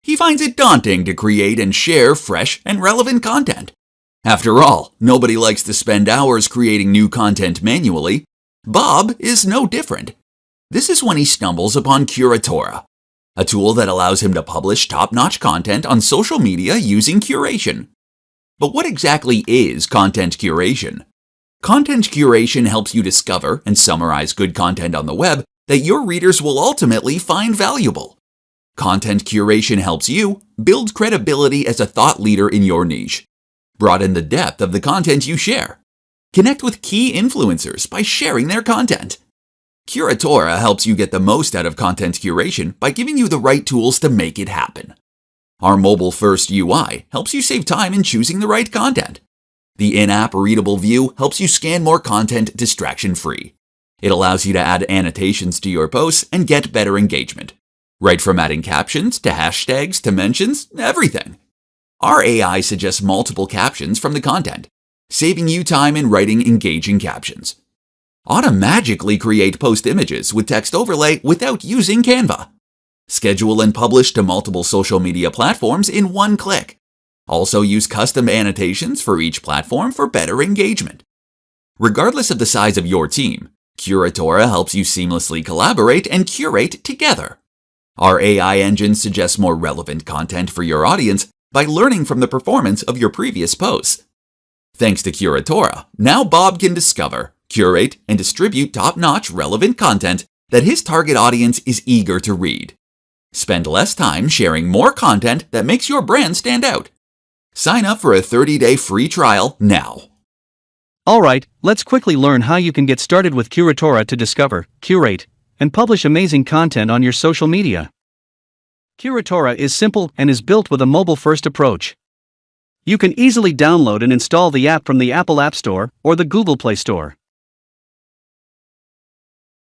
He finds it daunting to create and share fresh and relevant content. After all, nobody likes to spend hours creating new content manually. Bob is no different. This is when he stumbles upon Curatora, a tool that allows him to publish top-notch content on social media using curation. But what exactly is content curation? Content curation helps you discover and summarize good content on the web that your readers will ultimately find valuable. Content curation helps you build credibility as a thought leader in your niche, broaden the depth of the content you share, connect with key influencers by sharing their content. Curatora helps you get the most out of content curation by giving you the right tools to make it happen. Our mobile-first UI helps you save time in choosing the right content. The in-app readable view helps you scan more content distraction-free. It allows you to add annotations to your posts and get better engagement. Right from adding captions to hashtags to mentions, everything. Our AI suggests multiple captions from the content, saving you time in writing engaging captions. Automagically create post images with text overlay without using Canva. Schedule and publish to multiple social media platforms in one click. Also use custom annotations for each platform for better engagement. Regardless of the size of your team, Curatora helps you seamlessly collaborate and curate together. Our AI engine suggests more relevant content for your audience by learning from the performance of your previous posts. Thanks to Curatora, now Bob can discover, curate, and distribute top-notch relevant content that his target audience is eager to read. Spend less time sharing more content that makes your brand stand out. Sign up for a 30-day free trial now. Alright, let's quickly learn how you can get started with Curatora to discover, curate, and publish amazing content on your social media. Curatora is simple and is built with a mobile-first approach. You can easily download and install the app from the Apple App Store or the Google Play Store.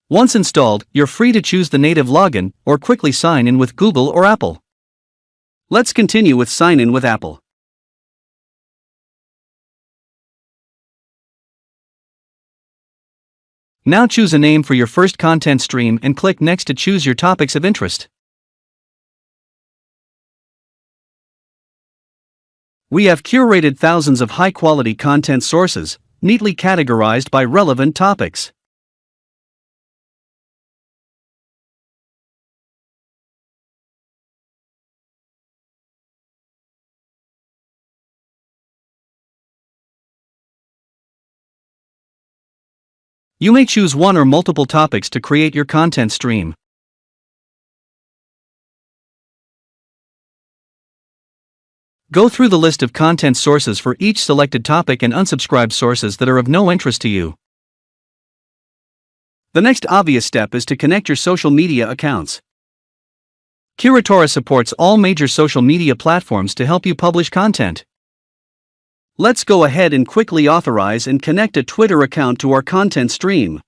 Once installed, you're free to choose the native login or quickly sign in with Google or Apple. Let's continue with sign in with Apple. Now choose a name for your first content stream and click Next to choose your topics of interest. We have curated thousands of high-quality content sources, neatly categorized by relevant topics. You may choose one or multiple topics to create your content stream. Go through the list of content sources for each selected topic and unsubscribe sources that are of no interest to you. The next obvious step is to connect your social media accounts. Curatora supports all major social media platforms to help you publish content. Let's go ahead and quickly authorize and connect a Twitter account to our content stream.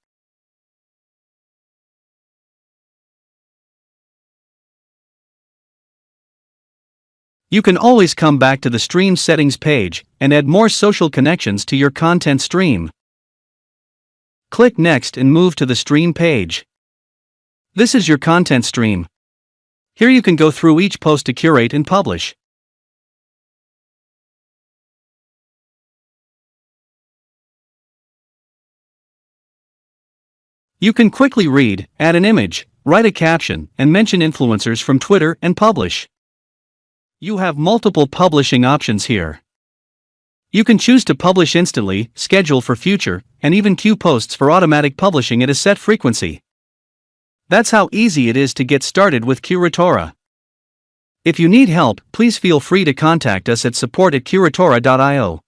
You can always come back to the stream settings page and add more social connections to your content stream. Click Next and move to the stream page. This is your content stream. Here you can go through each post to curate and publish. You can quickly read, add an image, write a caption, and mention influencers from Twitter and publish. You have multiple publishing options here. You can choose to publish instantly, schedule for future, and even queue posts for automatic publishing at a set frequency. That's how easy it is to get started with Curatora. If you need help, please feel free to contact us at support@curatora.io.